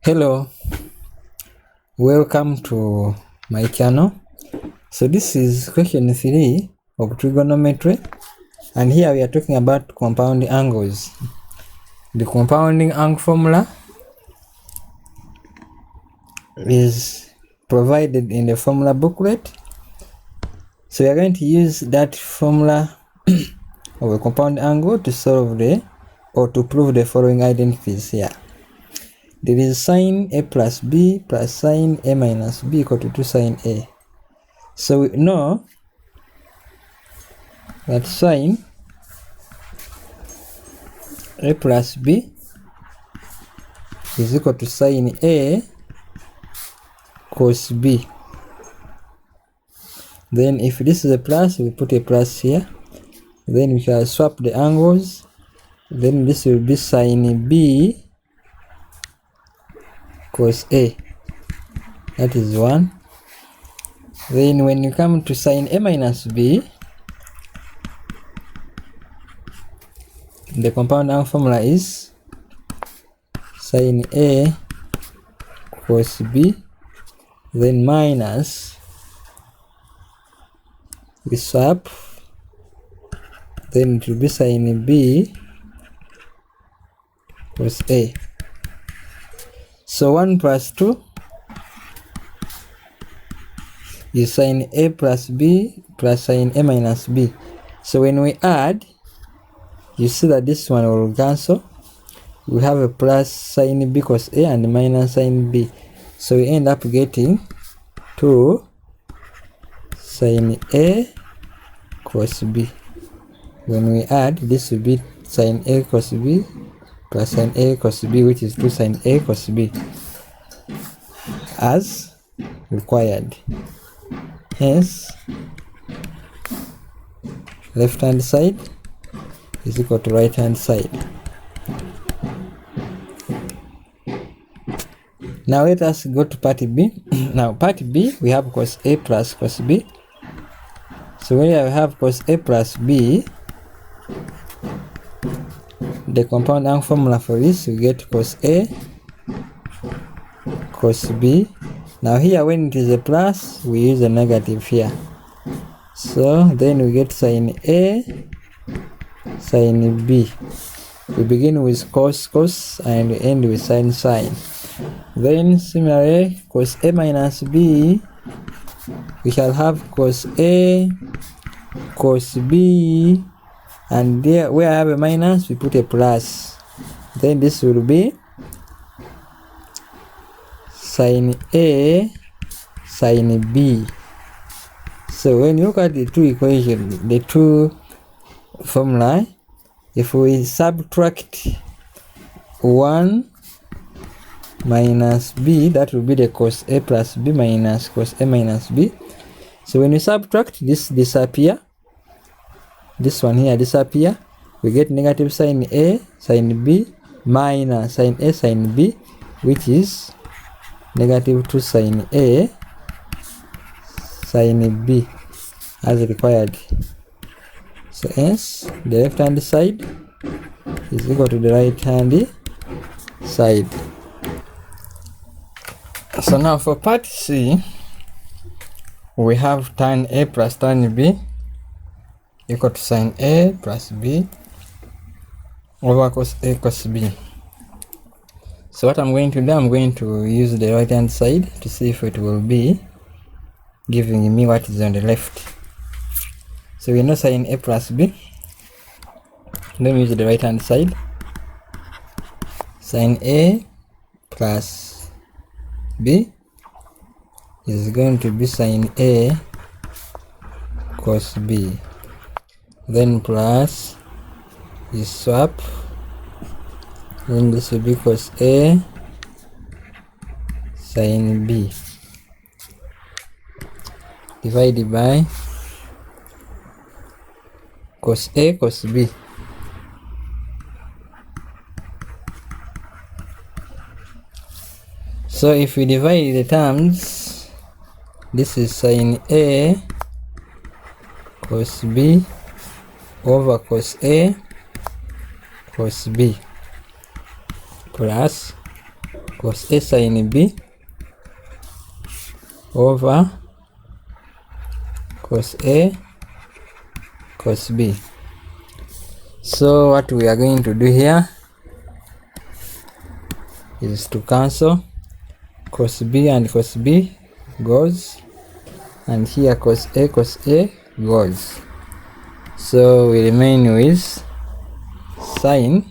Hello, welcome to my channel. So this is question 3 of trigonometry, and here we are talking about compound angles. The compounding angle formula is provided in the formula booklet, so we are going to use that formula of a compound angle to solve to prove the following identities here. There is sine a plus b plus sine a minus b equal to 2 sine a. So we know that sine a plus b is equal to sine a cos b. Then if this is a plus, we put a plus here. Then we can swap the angles. Then this will be sine b cos a. That is 1. Then when you come to sine a minus b, the compound angle formula is sine a cos b, then minus, we swap, then it will be sine b cos a. So 1 plus 2 is sine a plus b plus sine a minus b. So when we add, you see that this one will cancel. We have a plus sine b cos a and minus sine b. So we end up getting 2 sine a cos b. When we add, this will be sine a cos b plus sine a cos b, which is 2 sine a cos b, as required. Hence, left hand side is equal to right hand side. Now let us go to part B. Now part B, we have cos a plus cos b. So when we have cos a plus b, the compound angle formula for this, we get cos a cos b. Now here when it is a plus, we use a negative here. So then we get sine a sine b. We begin with cos and we end with sine. Then similarly, cos a minus b, we shall have cos a cos b, and there where I have a minus, we put a plus. Then this will be sine a sine b. So when you look at the two equations, the two formula, if we subtract 1 minus b, that will be the cos a plus b minus cos a minus b. So when you subtract, this disappear. This one here disappear. We get negative sine a sine b minus sine a sine b, which is negative 2 sine a sine b, as required. So hence the left hand side is equal to the right hand side. So now for part C, we have tan a plus tan b equal to sine a plus b over cos a cos b. So what I'm going to do, I'm going to use the right hand side to see if it will be giving me what is on the left. So we know sine a plus b. Let me use the right hand side. Sine a plus b is going to be sine a cos b. Then plus is swap. Then this will be cos a sine b divided by cos a cos b. So if we divide the terms, this is sine a cos b over cos a cos b plus cos A sin B over cos A cos B. So what we are going to do here is to cancel. Cos B and cos B goes, and here cos A goes. So we remain with sine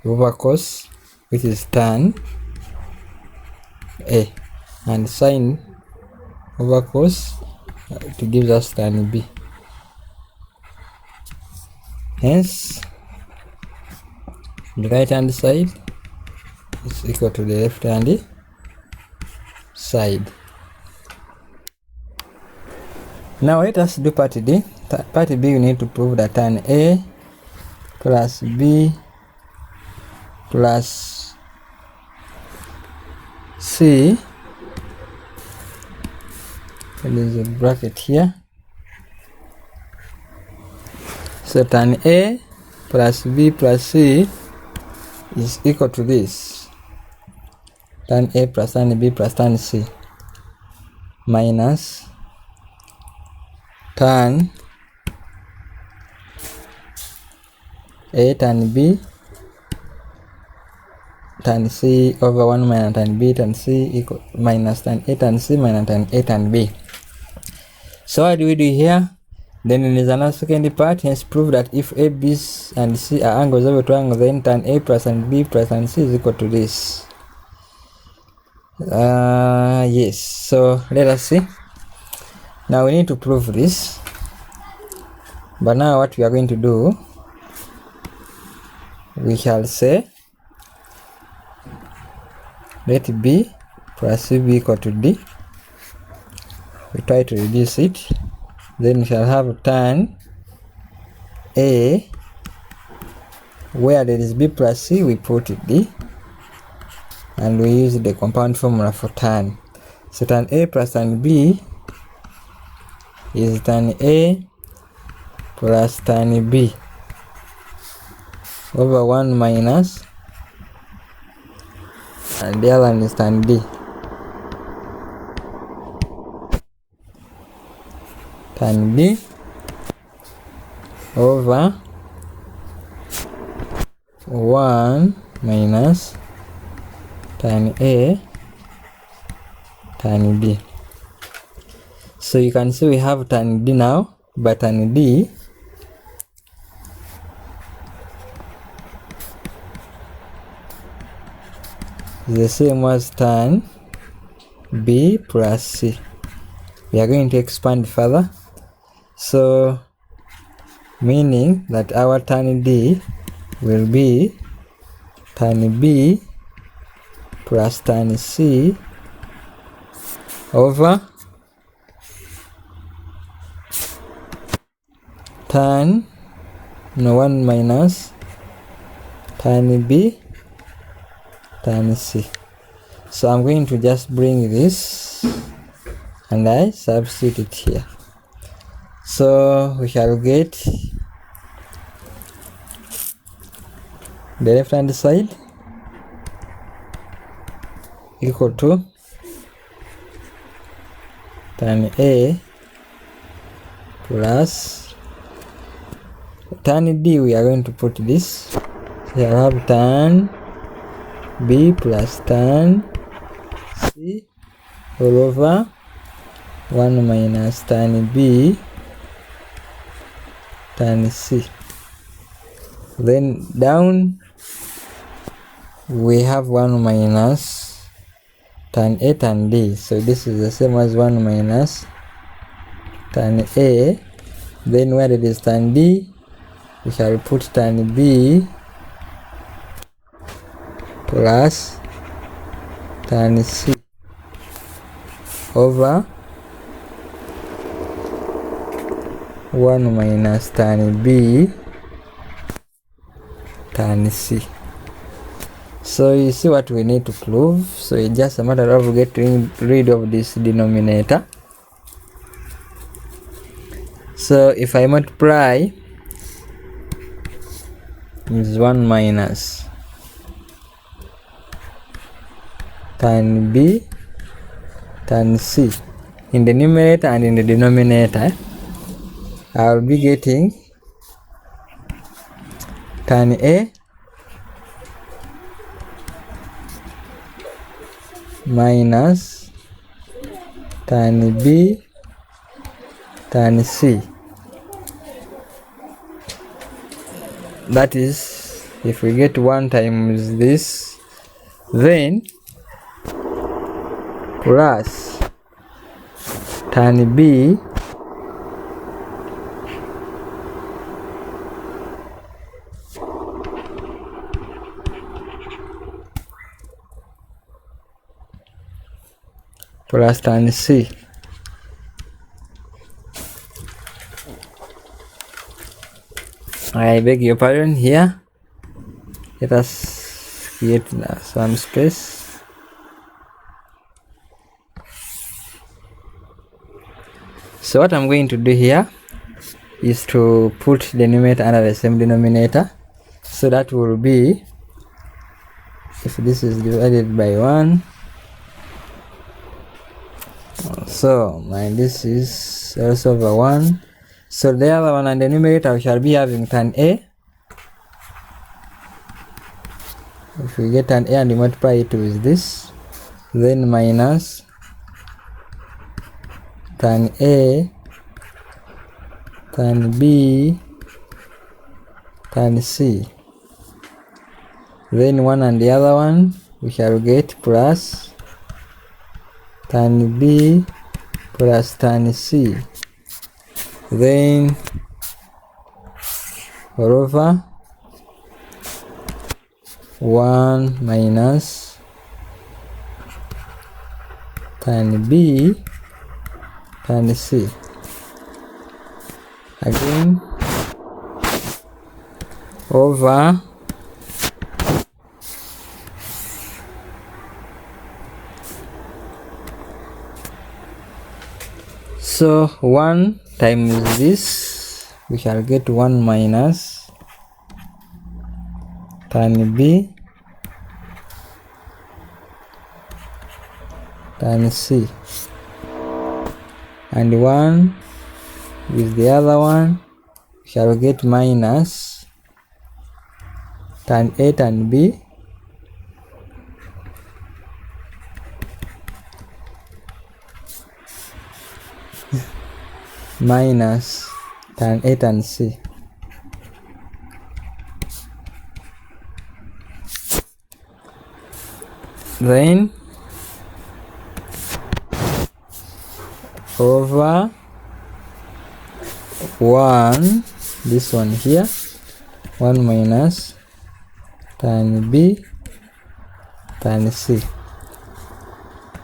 over cos, which is tan A, and sine over cos to gives us tan B. Hence the right hand side is equal to the left hand side. Now let us do part D. Part B, we need to prove that tan A plus B plus C, there is a bracket here, so tan A plus B plus C is equal to this, tan A plus tan B plus tan C, minus tan A tan B tan C over 1 minus tan B tan C equal minus tan A tan C minus tan A tan B. So what do we do here? Then there is another second part. Hence prove that if A, B and C are angles over triangle, then tan A plus tan B plus tan C is equal to this. Yes, so let us see. Now we need to prove this, but now what we are going to do, we shall say let B plus C be equal to D. We try to reduce it. Then we shall have tan A, where there is B plus C, we put D, and we use the compound formula for tan. So tan A plus tan B is tan A plus tan B over 1 minus, and the other one is tan B. Tan B over 1 minus tan A tan B. So you can see we have tan D now, but tan D is the same as tan B plus C. We are going to expand further, so meaning that our tan D will be tan B plus tan C over tan 1 minus tan B tan C. So I'm going to just bring this and I substitute it here. So we shall get the left hand side equal to tan A plus tan D. We are going to put this, so we have tan B plus tan C all over 1 minus tan B tan C. Then down we have 1 minus tan A tan D, so this is the same as 1 minus tan A. Then where it is tan D, we shall put tan B plus tan C over 1 minus tan B tan C. So you see what we need to prove. So it's just a matter of getting rid of this denominator. So if I multiply, is 1 minus tan B tan C. In the numerator and in the denominator, I'll be getting tan A minus tan B tan C. That is, if we get 1 times this, then plus tan B plus tan C. I beg your pardon here. Let us create some space. So what I'm going to do here is to put the numerator under the same denominator. So that will be, if this is divided by 1, so this is also over 1. So the other one and the numerator we shall be having tan A. If we get tan A and we multiply it with this, then minus tan A tan B tan C. Then 1 and the other one we shall get plus tan B plus tan C. Then all over 1 minus tan B tan C. Again over so 1 times this, we shall get 1 minus tan B tan C, and 1 with the other one, we shall get minus tan A tan B minus tan A tan C. Then over 1, this one here, 1 minus tan B tan C.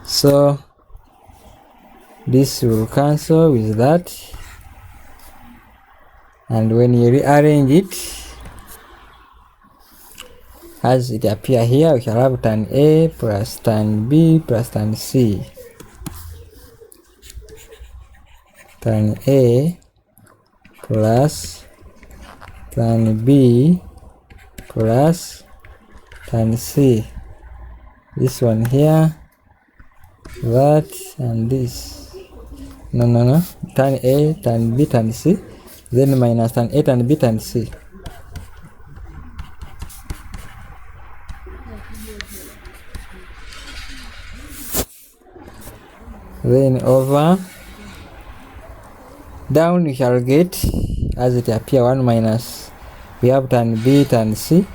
So this will cancel with that, and when you rearrange it as it appear here, we shall have tan A plus tan B plus tan C. Tan A plus tan B plus tan C. This one here, that, and this. No. Tan A, tan B, tan C. Then minus tan A, tan B, tan C. Then over down we shall get as it appear 1 minus, we have tan B tan C,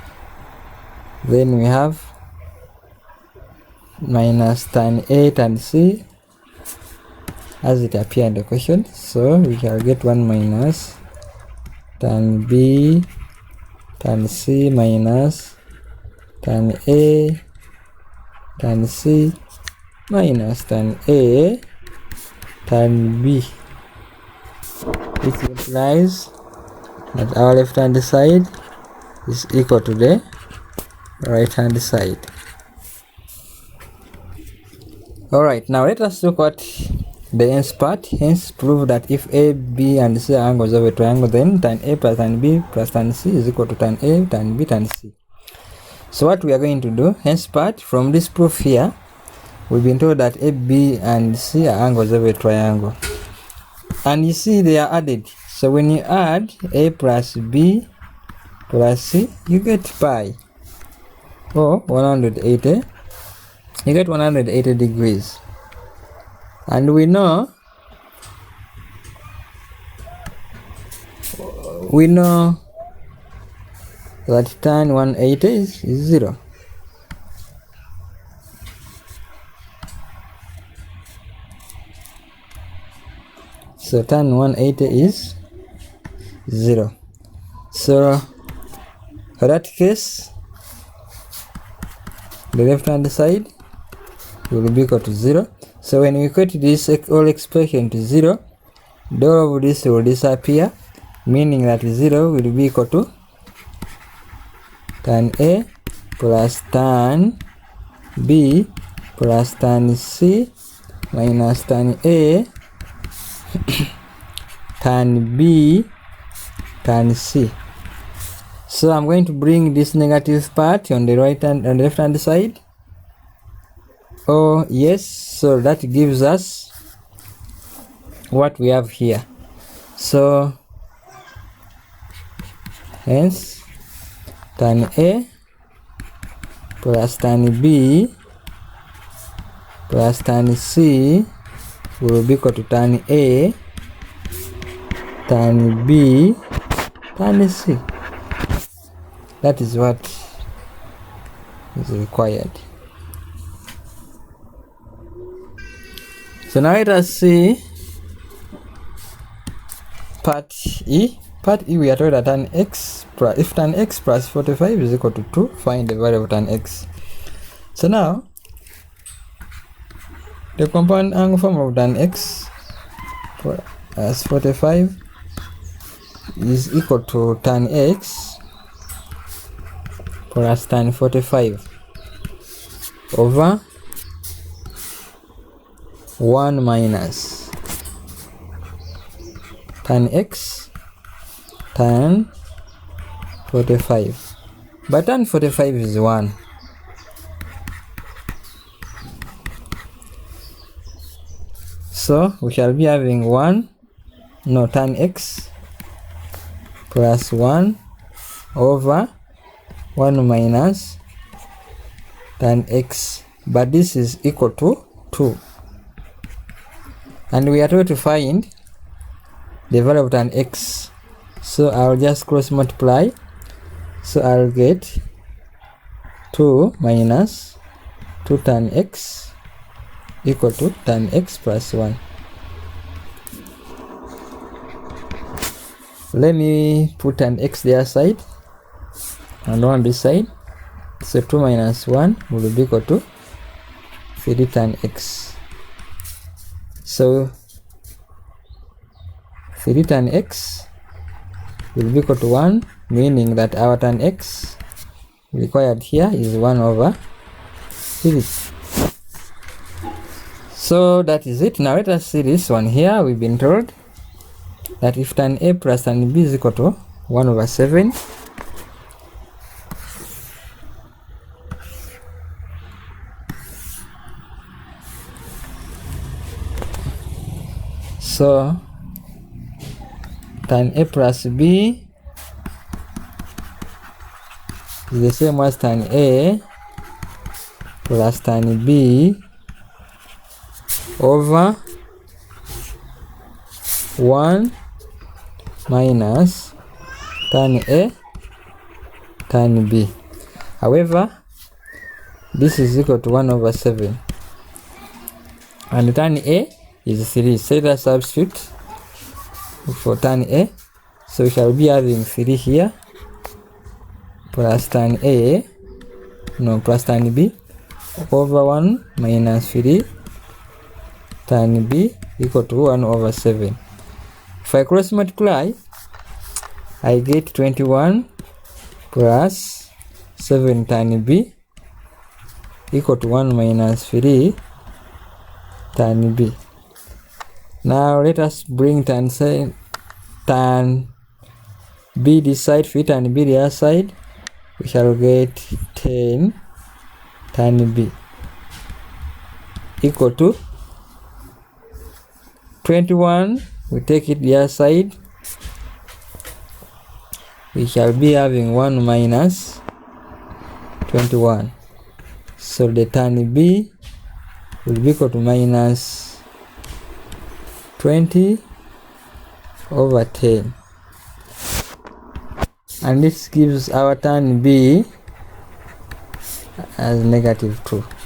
then we have minus tan A tan C as it appear in the question. So we shall get 1 minus tan B tan C minus tan A tan C minus tan A tan B, which implies that our left hand side is equal to the right hand side. Alright, now let us look at the hence part. Hence prove that if A, B and C are angles of a triangle, then tan A plus tan B plus tan C is equal to tan A, tan B, tan C. So what we are going to do, hence part, from this proof here, we've been told that A, B, and C are angles of a triangle. And you see they are added. So when you add A plus B plus C, you get pi, or 180. You get 180 degrees. And we know that tan 180 is 0. So tan 180 is 0. So for that case, the left hand side will be equal to 0. So when we equate this whole expression to 0, the whole of this will disappear, meaning that 0 will be equal to tan A plus tan B plus tan C minus tan A tan B tan C. So I'm going to bring this negative part on the left hand side. Oh yes, so that gives us what we have here. So hence tan A plus tan B plus tan C will be equal to tan A tan B tan C. That is what is required. So now let us see part E. Part E, we are told that tan x plus, if tan x plus 45 is equal to 2, find the value of tan x. So now the compound angle form of tan x as 45 is equal to tan x plus tan 45 over 1 minus tan x tan 45, but tan 45 is 1. So we shall be having tan x plus 1 over 1 minus tan x, but this is equal to 2. And we are told to find the value of tan x. So I'll just cross multiply. So I'll get 2 minus 2 tan x equal to tan x plus 1. Let me put tan x there side and on this side. So 2 minus 1 will be equal to 3 tan x. So 3 tan x will be equal to 1, meaning that our tan x required here is 1 over 3. So that is it. Now let us see this one here. We've been told that if tan A plus tan B is equal to 1 over 7, so tan A plus B is the same as tan A plus tan B over 1 minus tan A tan B. However, this is equal to 1 over 7, and tan A is 3. So let us substitute for tan A. So we shall be having 3 here plus tan A, plus tan B over 1 minus 3 tan B equal to 1 over 7. If I cross multiply, I get 21 plus 7 tan B equal to 1 minus 3 tan B. Now let us bring tan B this side, fit tan B the other side. We shall get 10 tan B. equal to 21. We take it the other side. We shall be having 1 minus 21. So the tan B will be equal to minus 20 over 10. And this gives our tan B as negative 2.